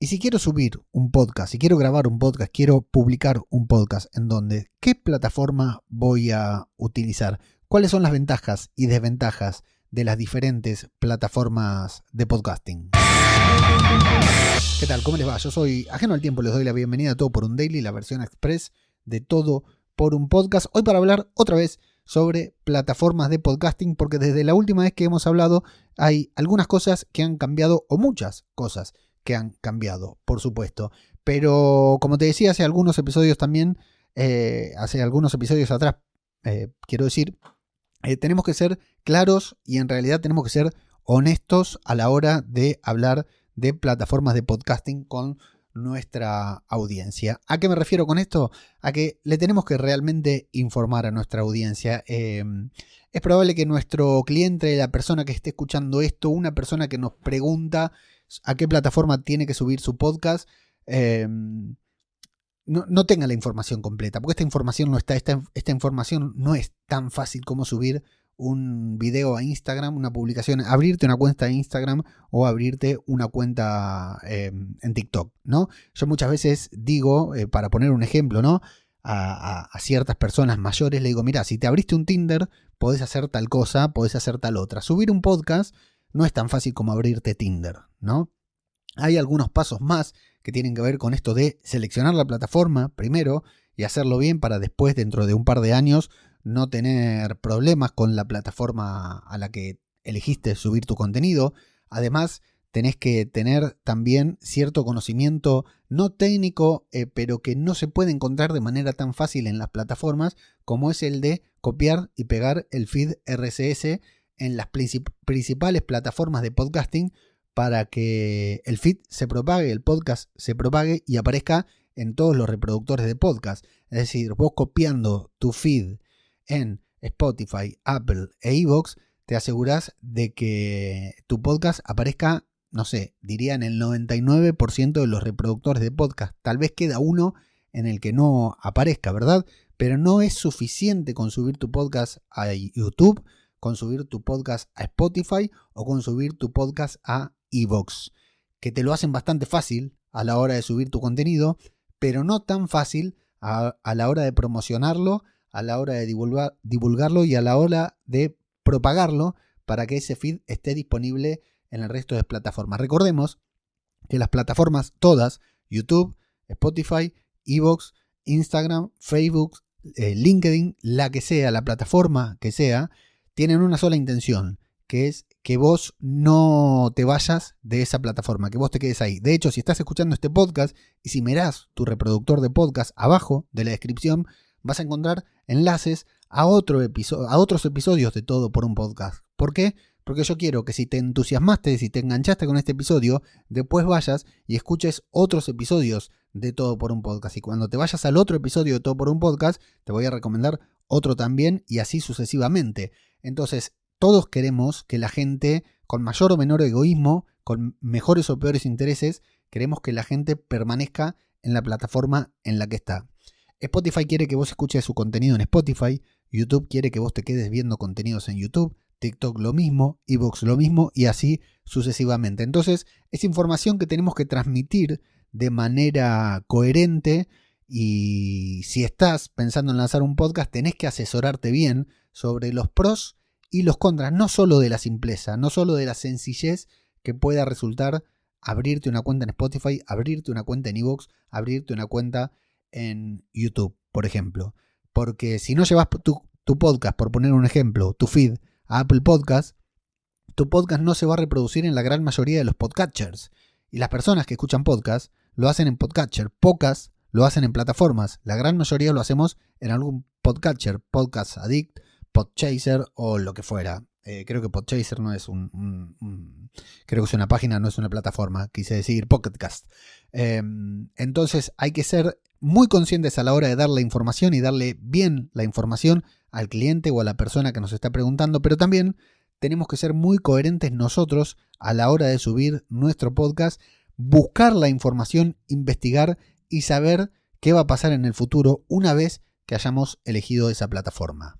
Y si quiero subir un podcast, si quiero grabar un podcast, quiero publicar un podcast, ¿en dónde? ¿Qué plataforma voy a utilizar? ¿Cuáles son las ventajas y desventajas de las diferentes plataformas de podcasting? ¿Qué tal? ¿Cómo les va? Yo soy Ajeno al Tiempo, les doy la bienvenida a Todo por un Daily, la versión express de Todo por un Podcast. Hoy para hablar otra vez sobre plataformas de podcasting, porque desde la última vez que hemos hablado hay algunas cosas que han cambiado, o muchas cosas que han cambiado, por supuesto. Pero como te decía hace algunos episodios también, hace algunos episodios atrás, quiero decir, tenemos que ser claros y en realidad tenemos que ser honestos a la hora de hablar de plataformas de podcasting con nuestra audiencia. ¿A qué me refiero con esto? A que le tenemos que realmente informar a nuestra audiencia. Es probable que nuestro cliente, la persona que esté escuchando esto, una persona que nos pregunta a qué plataforma tiene que subir su podcast, no tenga la información completa, porque esta información no está, esta información no es tan fácil como subir un video a Instagram, una publicación, abrirte una cuenta de Instagram o abrirte una cuenta en TikTok, ¿no? Yo muchas veces digo, para poner un ejemplo, ¿no? A ciertas personas mayores le digo, mira, si te abriste un Tinder, podés hacer tal cosa, podés hacer tal otra. Subir un podcast no es tan fácil como abrirte Tinder, ¿no? Hay algunos pasos más que tienen que ver con esto de seleccionar la plataforma primero y hacerlo bien para después, dentro de un par de años, no tener problemas con la plataforma a la que elegiste subir tu contenido. Además, tenés que tener también cierto conocimiento no técnico, pero que no se puede encontrar de manera tan fácil en las plataformas, como es el de copiar y pegar el feed RSS en las principales plataformas de podcasting para que el feed se propague, el podcast se propague y aparezca en todos los reproductores de podcast. Es decir, vos copiando tu feed en Spotify, Apple e iVoox, te asegurás de que tu podcast aparezca, no sé, diría en el 99% de los reproductores de podcast. Tal vez queda uno en el que no aparezca, ¿verdad? Pero no es suficiente con subir tu podcast a YouTube, con subir tu podcast a Spotify o con subir tu podcast a iVoox, que te lo hacen bastante fácil a la hora de subir tu contenido, pero no tan fácil a la hora de promocionarlo, a la hora de divulgarlo y a la hora de propagarlo para que ese feed esté disponible en el resto de plataformas. Recordemos que las plataformas todas, YouTube, Spotify, iVoox, Instagram, Facebook, LinkedIn, la que sea, la plataforma que sea, tienen una sola intención, que es que vos no te vayas de esa plataforma, que vos te quedes ahí. De hecho, si estás escuchando este podcast y si mirás tu reproductor de podcast, abajo de la descripción vas a encontrar enlaces a otros episodios de Todo por un Podcast. ¿Por qué? Porque yo quiero que si te entusiasmaste, si te enganchaste con este episodio, después vayas y escuches otros episodios de Todo por un Podcast. Y cuando te vayas al otro episodio de Todo por un Podcast, te voy a recomendar otro también y así sucesivamente. Entonces, todos queremos que la gente, con mayor o menor egoísmo, con mejores o peores intereses, queremos que la gente permanezca en la plataforma en la que está. Spotify quiere que vos escuches su contenido en Spotify, YouTube quiere que vos te quedes viendo contenidos en YouTube, TikTok lo mismo, iVoox lo mismo y así sucesivamente. Entonces, es información que tenemos que transmitir de manera coherente y si estás pensando en lanzar un podcast, tenés que asesorarte bien sobre los pros y los contras, no solo de la simpleza, no solo de la sencillez que pueda resultar abrirte una cuenta en Spotify, abrirte una cuenta en iVoox, abrirte una cuenta en YouTube, por ejemplo. Porque si no llevas tu podcast, por poner un ejemplo, tu feed a Apple Podcast, tu podcast no se va a reproducir en la gran mayoría de los podcatchers. Y las personas que escuchan podcast lo hacen en podcatcher, pocas lo hacen en plataformas. La gran mayoría lo hacemos en algún podcatcher, Podcast Addict, Podchaser o lo que fuera. Creo que Podchaser no es creo que es una página, no es una plataforma. Quise decir Pocketcast. Entonces hay que ser muy conscientes a la hora de dar la información y darle bien la información al cliente o a la persona que nos está preguntando, pero también tenemos que ser muy coherentes nosotros a la hora de subir nuestro podcast, buscar la información, investigar y saber qué va a pasar en el futuro una vez que hayamos elegido esa plataforma.